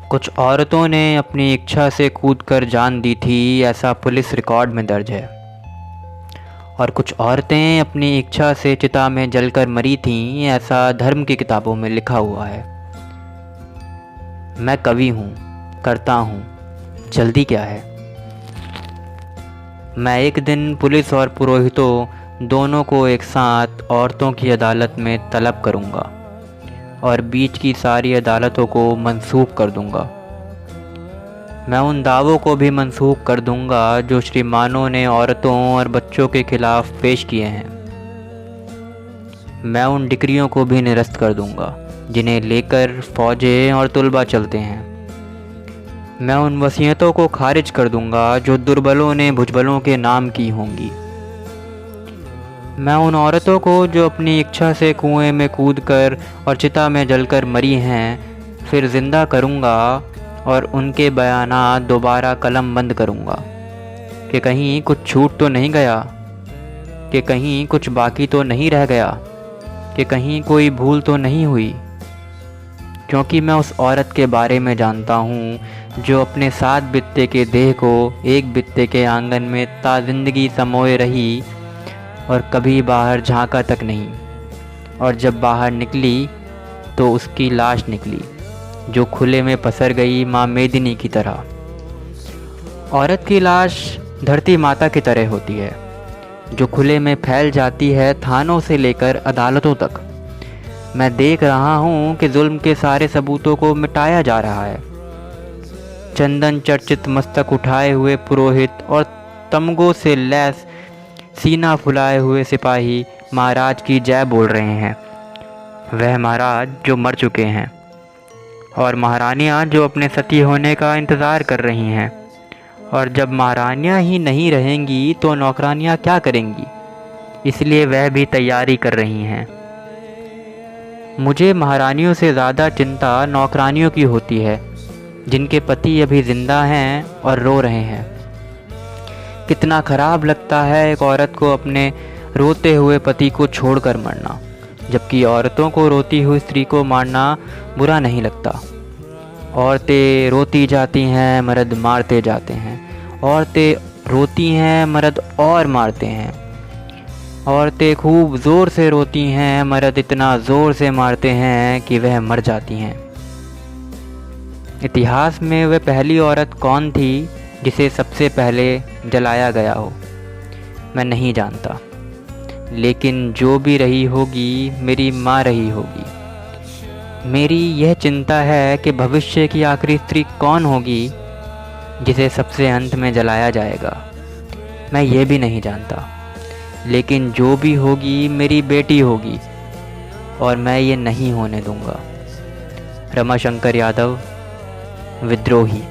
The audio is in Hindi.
कुछ औरतों ने अपनी इच्छा से कूदकर जान दी थी, ऐसा पुलिस रिकॉर्ड में दर्ज है। और कुछ औरतें अपनी इच्छा से चिता में जलकर मरी थीं, ऐसा धर्म की किताबों में लिखा हुआ है। मैं कवि हूँ, करता हूँ, जल्दी क्या है। मैं एक दिन पुलिस और पुरोहितों दोनों को एक साथ औरतों की अदालत में तलब करूँगा और बीच की सारी अदालतों को मंसूख कर दूंगा। मैं उन दावों को भी मंसूख कर दूंगा जो श्रीमानों ने औरतों और बच्चों के खिलाफ पेश किए हैं। मैं उन डिक्रियों को भी निरस्त कर दूंगा जिन्हें लेकर फौजें और तुलबा चलते हैं। मैं उन वसीयतों को खारिज कर दूंगा जो दुर्बलों ने भुजबलों के नाम की होंगी। मैं उन औरतों को जो अपनी इच्छा से कुएं में कूदकर और चिता में जलकर मरी हैं फिर ज़िंदा करूंगा और उनके बयानात दोबारा कलम बंद करूंगा कि कहीं कुछ छूट तो नहीं गया, कि कहीं कुछ बाकी तो नहीं रह गया, कि कहीं कोई भूल तो नहीं हुई। क्योंकि मैं उस औरत के बारे में जानता हूँ जो अपने 7 बित्ते के देह को एक बित्ते के आंगन में ताज़िंदगी समोए रही और कभी बाहर झांका तक नहीं, और जब बाहर निकली तो उसकी लाश निकली जो खुले में पसर गई माँ मेदिनी की तरह। औरत की लाश धरती माता की तरह होती है जो खुले में फैल जाती है थानों से लेकर अदालतों तक। मैं देख रहा हूँ कि जुल्म के सारे सबूतों को मिटाया जा रहा है। चंदन चर्चित मस्तक उठाए हुए पुरोहित और तमगों से लैस सीना फुलाए हुए सिपाही महाराज की जय बोल रहे हैं। वह महाराज जो मर चुके हैं और महारानियाँ जो अपने सती होने का इंतज़ार कर रही हैं। और जब महारानियाँ ही नहीं रहेंगी तो नौकरानियाँ क्या करेंगी, इसलिए वह भी तैयारी कर रही हैं। मुझे महारानियों से ज़्यादा चिंता नौकरानियों की होती है जिनके पति अभी ज़िंदा हैं और रो रहे हैं। कितना ख़राब लगता है एक औरत को अपने रोते हुए पति को छोड़कर मरना, जबकि औरतों को रोती हुई स्त्री को मारना बुरा नहीं लगता। औरतें रोती जाती हैं, मर्द मारते जाते हैं। औरतें रोती हैं, मर्द और मारते हैं। औरतें खूब ज़ोर से रोती हैं, मर्द इतना ज़ोर से मारते हैं कि वह मर जाती हैं। इतिहास में वह पहली औरत कौन थी जिसे सबसे पहले जलाया गया हो, मैं नहीं जानता। लेकिन जो भी रही होगी मेरी माँ रही होगी। मेरी यह चिंता है कि भविष्य की आखिरी स्त्री कौन होगी जिसे सबसे अंत में जलाया जाएगा, मैं ये भी नहीं जानता। लेकिन जो भी होगी मेरी बेटी होगी और मैं ये नहीं होने दूंगा। रमाशंकर यादव, विद्रोही।